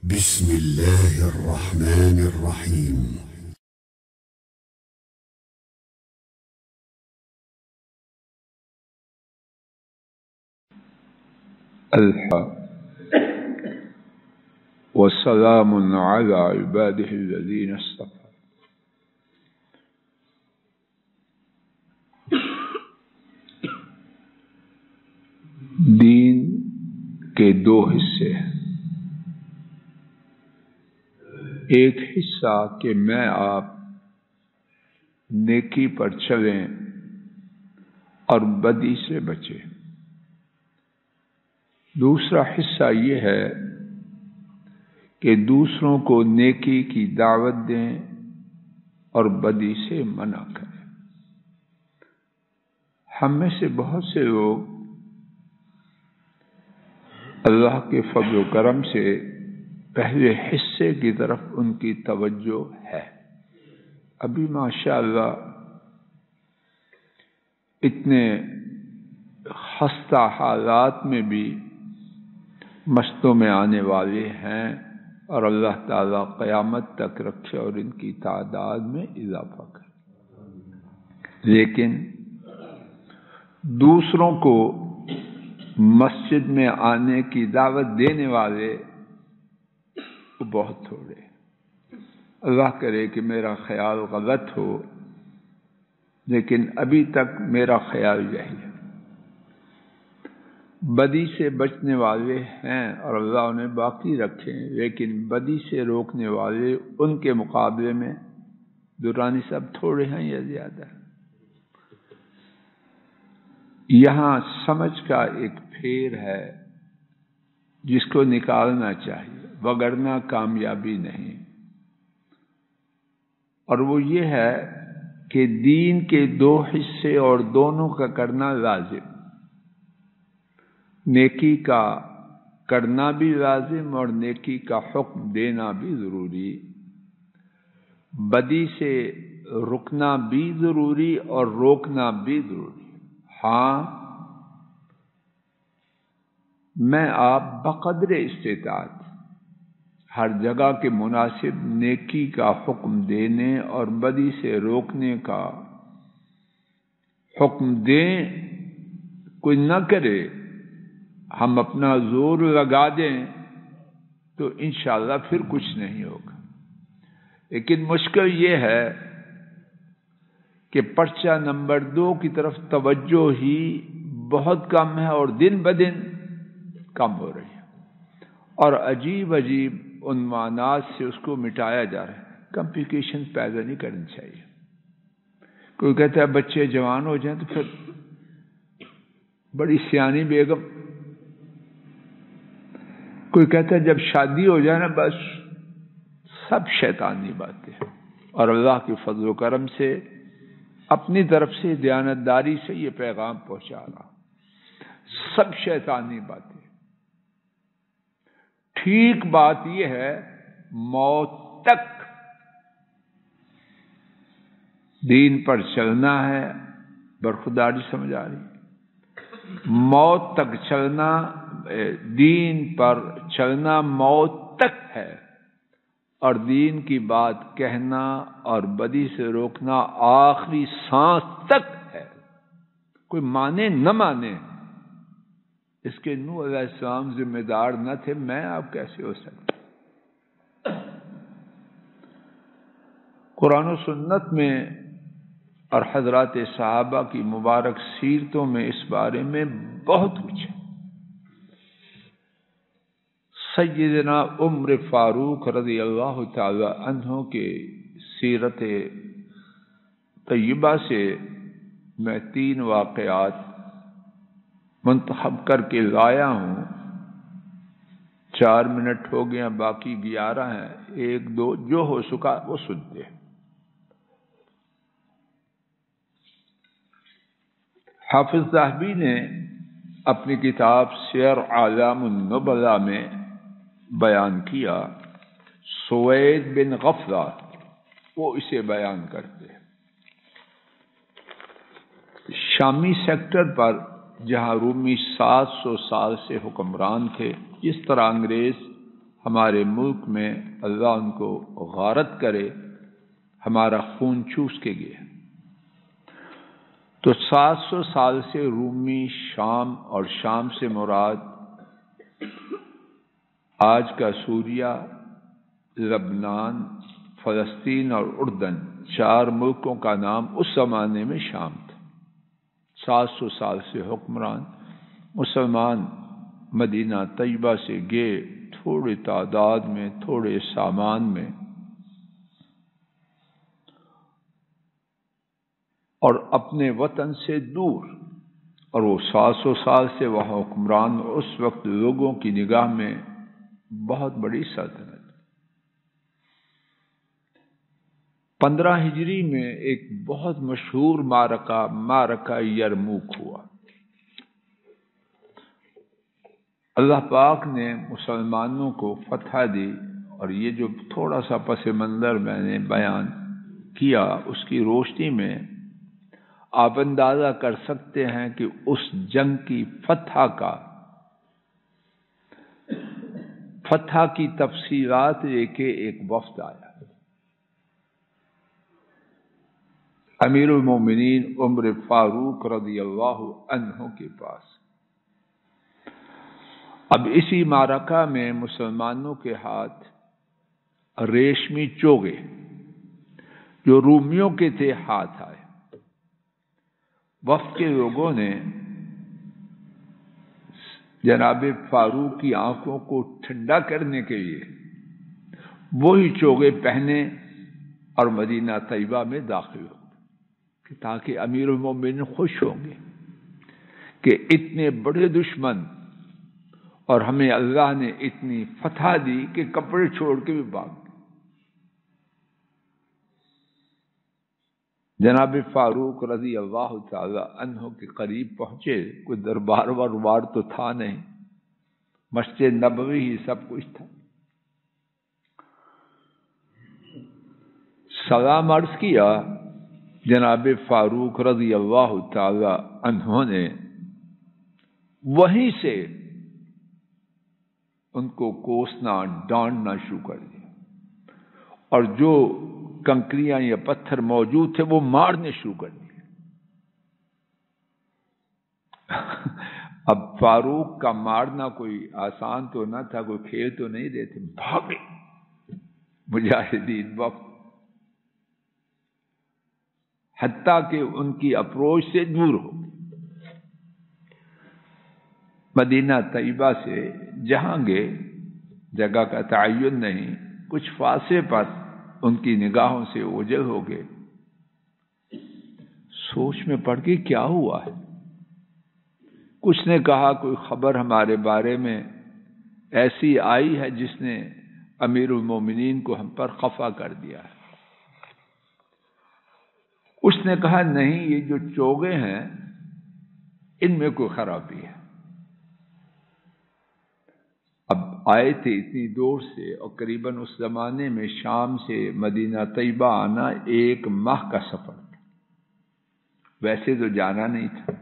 بسم الله الرحمن الرحيم. والسلام على عباده الذين اصطفى. دین کے دو حصے ہیں. ایک حصہ کہ میں آپ نیکی پر چلیں اور بدی سے بچیں. دوسرا حصہ یہ ہے کہ دوسروں کو نیکی کی دعوت دیں اور بدی سے منع کریں. ہم میں سے بہت سے لوگ اللہ کے فضل و کرم سے پہلے حصے کی طرف ان کی توجہ ہے. ابھی ماشاءاللہ اتنے خستہ حالات میں بھی مسجدوں میں آنے والے ہیں اور اللہ تعالیٰ قیامت تک رکھے اور ان کی تعداد میں اضافہ کرے. لیکن دوسروں کو مسجد میں آنے کی دعوت دینے والے بہت تھوڑے. اللہ کرے کہ میرا خیال غلط ہو، لیکن ابھی تک میرا خیال یہی ہے. بدی سے بچنے والے ہیں اور اللہ انہیں باقی رکھے، لیکن بدی سے روکنے والے ان کے مقابلے میں درانی سب تھوڑے ہیں یا زیادہ. یہاں سمجھ کا ایک پھیر ہے جس کو نکالنا چاہیے، وگرنہ کامیابی نہیں. اور وہ یہ ہے کہ دین کے دو حصے اور دونوں کا کرنا لازم. نیکی کا کرنا بھی لازم اور نیکی کا حکم دینا بھی ضروری. بدی سے رکنا بھی ضروری اور روکنا بھی ضروری. ہاں، میں آپ بقدر استطاعت ہر جگہ کے مناسب نیکی کا حکم دینے اور بدی سے روکنے کا حکم دیں. کوئی نہ کرے، ہم اپنا زور لگا دیں تو انشاءاللہ پھر کچھ نہیں ہوگا. لیکن مشکل یہ ہے کہ پرچہ نمبر 2 کی طرف توجہ ہی بہت کم ہے اور دن بدن کم ہو رہی ہے، اور عجیب عجیب عنوانات سے اس کو مٹایا جا رہا ہے. کمپلیکیشن پیدا نہیں کرنی چاہیے. کوئی کہتا ہے بچے جوان ہو جائیں تو پھر بڑی سیانی بیگم، کوئی کہتا ہے جب شادی ہو جائے نا بس. سب شیطانی باتیں. اور اللہ کے فضل و کرم سے اپنی طرف سے دیانتداری سے یہ پیغام پہنچا رہا. سب شیطانی باتیں. ٹھیک بات یہ ہے موت تک دین پر چلنا ہے. برخوداری سمجھ آ رہی؟ موت تک چلنا، دین پر چلنا موت تک ہے، اور دین کی بات کہنا اور بدی سے روکنا آخری سانس تک ہے. کوئی مانے نہ مانے، اس کے نوح علیہ السلام ذمہ دار نہ تھے، میں آپ کیسے ہو سکتا؟ قرآن و سنت میں اور حضرات صحابہ کی مبارک سیرتوں میں اس بارے میں بہت کچھ ہے. سیدنا عمر فاروق رضی اللہ تعالی عنہ کے سیرت طیبہ سے میں 3 واقعات منتخب کر کے لایا ہوں. 4 منٹ ہو گیا، باقی 11 ہیں. 1 2 جو ہو سکا وہ سنتے ہیں. حافظ ذہبی نے اپنی کتاب سیر اعلام النبلاء میں بیان کیا. سوید بن غفلہ وہ اسے بیان کرتے ہیں. شامی سیکٹر پر جہاں رومی 700 سال سے حکمران تھے، اس طرح انگریز ہمارے ملک میں اللہ ان کو غارت کرے، ہمارا خون چوس کے گئے۔ تو 700 سال سے رومی شام، اور شام سے مراد آج کا سوریہ، لبنان، فلسطین اور اردن، 4 ملکوں کا نام اس زمانے میں شام تھا۔ 700 سال سے حکمران مسلمان مدینہ طیبہ سے گئے، تھوڑی تعداد میں، تھوڑے سامان میں، اور اپنے وطن سے دور، اور وہ 700 سال سے وہاں حکمران، اس وقت لوگوں کی نگاہ میں بہت بڑی سلطنت۔ 15 ہجری میں ایک بہت مشہور معرکہ یرموک ہوا۔ اللہ پاک نے مسلمانوں کو فتح دی، اور یہ جو تھوڑا سا پس منظر میں نے بیان کیا، اس کی روشنی میں آپ اندازہ کر سکتے ہیں کہ اس جنگ کی فتح کی تفصیلات لے کے ایک وفد آیا، امیر المومنین عمر فاروق رضی اللہ عنہ کے پاس۔ اب اسی معرکہ میں مسلمانوں کے ہاتھ ریشمی چوغے جو رومیوں کے تھے ہاتھ آئے۔ وفد کے لوگوں نے جناب فاروق کی آنکھوں کو ٹھنڈا کرنے کے لیے وہی چوغے پہنے اور مدینہ طیبہ میں داخل ہو، تاکہ امیر المومنین خوش ہوں گے کہ اتنے بڑے دشمن، اور ہمیں اللہ نے اتنی فتح دی کہ کپڑے چھوڑ کے بھی بھاگ گئے۔ جناب فاروق رضی اللہ تعالی عنہ کے قریب پہنچے، کوئی دربار وروار تو تھا نہیں، مسجد نبوی ہی سب کچھ تھا۔ سلام عرض کیا، جناب فاروق رضی اللہ تعالی عنہ نے وہیں سے ان کو کوسنا، ڈانٹنا شروع کر دیا، اور جو کنکریاں یا پتھر موجود تھے وہ مارنے شروع کر دیے۔ اب فاروق کا مارنا کوئی آسان تو نہ تھا، کوئی کھیل تو نہیں دیتے، بھاگے مجاہدین وقت، حتیٰ کہ ان کی اپروچ سے دور ہو گئے۔ مدینہ طیبہ سے جہاں گئے، جگہ کا تعین نہیں، کچھ فاصلے پر ان کی نگاہوں سے اوجھل ہو گئے۔ سوچ میں پڑ گئی کیا ہوا ہے؟ کچھ نے کہا کوئی خبر ہمارے بارے میں ایسی آئی ہے جس نے امیر المومنین کو ہم پر خفا کر دیا ہے۔ اس نے کہا نہیں، یہ جو چوغے ہیں ان میں کوئی خرابی ہے۔ اب آئے تھے اتنی دور سے، اور قریباً اس زمانے میں شام سے مدینہ طیبہ آنا 1 ماہ کا سفر تھا، ویسے تو جانا نہیں تھا۔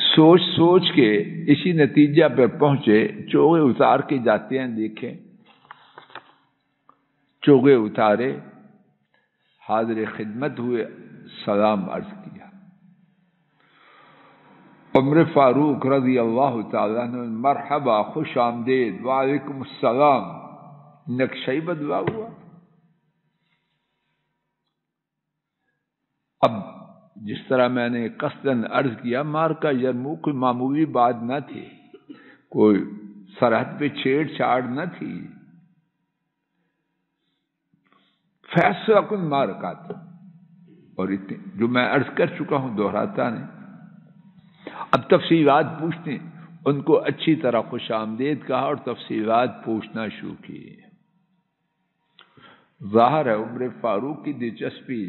سوچ سوچ کے اسی نتیجہ پر پہنچے، چوغے اتار کے جاتے ہیں، دیکھیں چوغے اتارے، حاضر خدمت ہوئے، سلام عرض کیا۔ عمر فاروق رضی اللہ تعالیٰ عنہ، مرحبا، خوش آمدید، وعلیکم السلام، نقشہ بدلا ہوا۔ اب جس طرح میں نے قصداً عرض کیا، معرکہ یرموک کوئی معمولی بات نہ تھی، کوئی سرحد پہ چھیڑ چھاڑ نہ تھی، فیصلہ کن معرکہ تھا، اور اتنے جو میں عرض کر چکا ہوں دہراتا نہیں۔ اب تفصیلات پوچھتے، ان کو اچھی طرح خوش آمدید کہا اور تفصیلات پوچھنا شروع کی۔ ظاہر ہے عمر فاروق کی دلچسپی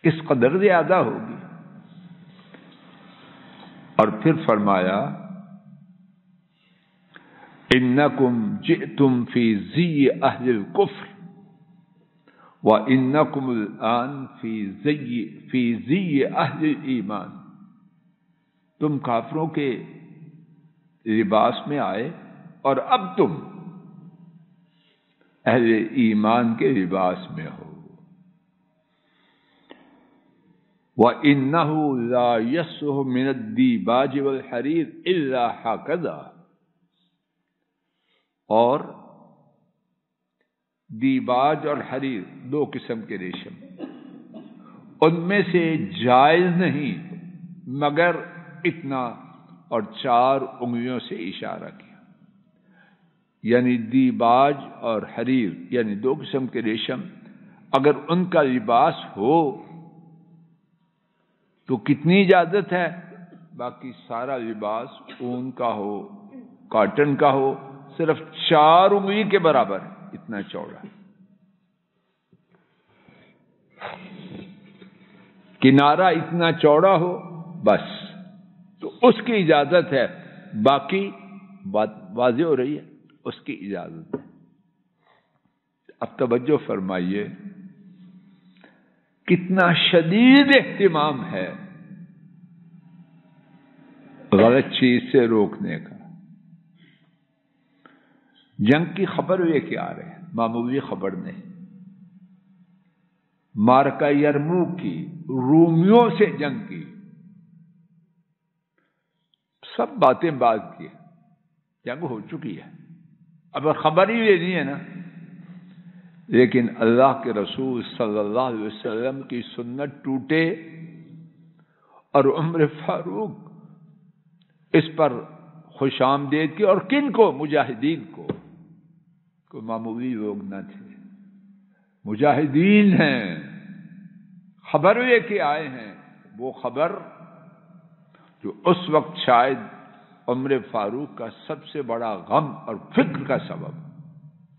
کس قدر زیادہ ہوگی، اور پھر فرمایا انکم جئتم فی زی اہل الکفر وانکم الان فی زی اہل الایمان۔ تم کافروں کے لباس میں آئے اور اب تم اہل ایمان کے لباس میں ہو. وَإِنَّهُ لَا يَسْهُ مِنَ الدِّيبَاجِ وَالْحَرِيرِ إِلَّا هَكَذَا. اور دیباج اور حریر دو قسم کے ریشم، ان میں سے جائز نہیں مگر اتنا، اور 4 انگلیوں سے اشارہ کیا. یعنی دیباج اور حریر یعنی 2 قسم کے ریشم اگر ان کا لباس ہو تو کتنی اجازت ہے؟ باقی سارا لباس اون کا ہو، کاٹن کا ہو، صرف 4 انگلی کے برابر ہے، اتنا چوڑا، کنارہ اتنا چوڑا ہو بس، تو اس کی اجازت ہے. باقی بات واضح ہو رہی ہے، اس کی اجازت ہے. اب توجہ فرمائیے کتنا شدید اہتمام ہے غلط چیز سے روکنے کا. جنگ کی خبر لے کے آ رہے ہیں، معمولی خبر نہیں. مارکہ یرموک کی، رومیوں سے جنگ کی، سب باتیں بات کی، جنگ ہو چکی ہے، اب خبر ہی لینی ہے نا. لیکن اللہ کے رسول صلی اللہ علیہ وسلم کی سنت ٹوٹے اور عمر فاروق اس پر خوش آمدید کی. اور کن کو؟ مجاہدین کو. کوئی معمولی لوگ نہ تھے، مجاہدین ہیں، خبر لے کے آئے ہیں. وہ خبر جو اس وقت شاید عمر فاروق کا سب سے بڑا غم اور فکر کا سبب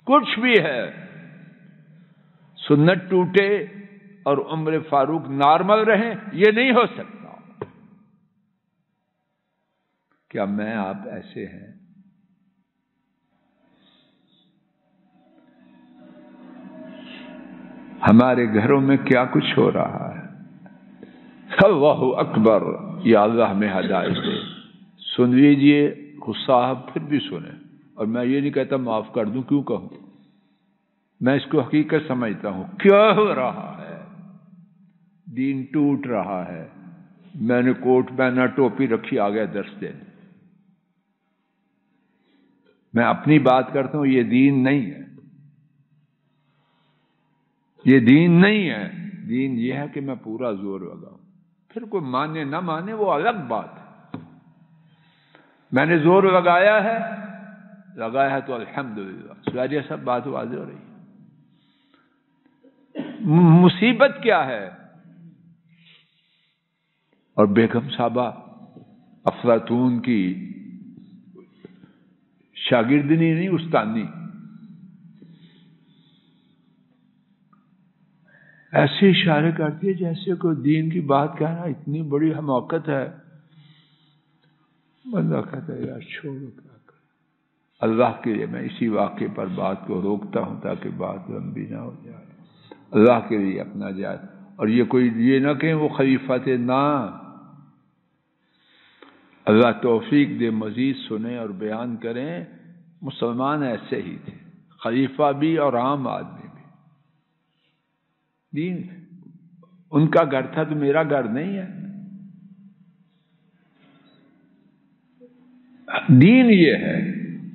کچھ بھی ہے. سنت ٹوٹے اور عمر فاروق نارمل رہیں، یہ نہیں ہو سکتا. کیا میں آپ ایسے ہیں؟ ہمارے گھروں میں کیا کچھ ہو رہا ہے؟ اللہ اکبر. یا اللہ ہمیں ہدایت دے. سن لیجئے، غصہ پھر بھی سنیں. اور میں یہ نہیں کہتا معاف کر دوں، کیوں کہوں؟ میں اس کو حقیقت سمجھتا ہوں. کیا ہو رہا ہے؟ دین ٹوٹ رہا ہے. میں نے کوٹ پہنا، ٹوپی رکھی، آ گیا درس دینے. میں اپنی بات کرتا ہوں، یہ دین نہیں ہے، یہ دین نہیں ہے. دین یہ ہے کہ میں پورا زور لگاؤں. پھر کوئی مانے نہ مانے وہ الگ بات ہے. میں نے زور لگایا ہے تو الحمدللہ. ساری سب بات واضح ہو رہی ہے. مصیبت کیا ہے؟ اور بیگم صاحبہ افلاطون کی شاگردنی نہیں، استادنی، ایسے اشارے کرتی ہے جیسے کوئی دین کی بات کہنا اتنی بڑی حماقت ہے. بندہ کہتا ہے یار چھوڑو، کیا کریں. اللہ کے لیے میں اسی واقعے پر بات کو روکتا ہوں تاکہ بات لمبی نہ ہو جائے. اللہ کے لیے اپنا جائے. اور یہ کوئی یہ نہ کہیں وہ خلیفہ تھے، نہ. اللہ توفیق دے مزید سنیں اور بیان کریں. مسلمان ایسے ہی تھے، خلیفہ بھی اور عام آدمی بھی. دین ان کا گھر تھا تو میرا گھر نہیں ہے. دین یہ ہے.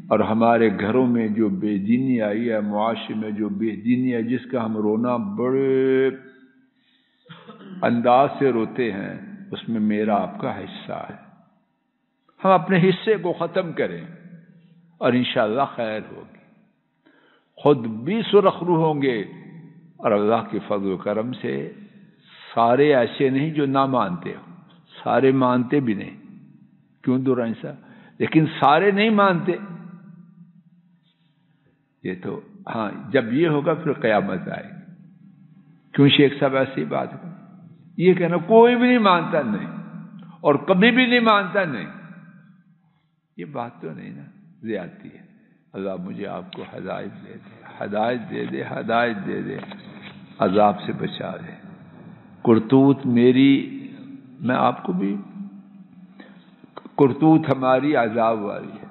اور ہمارے گھروں میں جو بے دینی آئی ہے، معاشرے میں جو بے دینی ہے، جس کا ہم رونا بڑے انداز سے روتے ہیں، اس میں میرا آپ کا حصہ ہے. ہم اپنے حصے کو ختم کریں اور انشاءاللہ خیر ہوگی. خود بھی سرخ رو ہوں گے. اور اللہ کے فضل و کرم سے سارے ایسے نہیں جو نہ مانتے ہو، سارے مانتے بھی نہیں. کیوں دورا ایسا؟ لیکن سارے نہیں مانتے. یہ تو ہاں، جب یہ ہوگا پھر قیامت آئے گی. کیوں شیخ صاحب ایسی بات ہے؟ یہ کہنا کوئی بھی نہیں مانتا نہیں، اور کبھی بھی نہیں مانتا نہیں، یہ بات تو نہیں نا، زیادتی ہے. اللہ مجھے آپ کو ہدایت دے دے، ہدایت دے دے، ہدایت دے دے، عذاب سے بچا دے. کرتوت میری، میں آپ کو بھی، کرتوت ہماری عذاب والی ہے.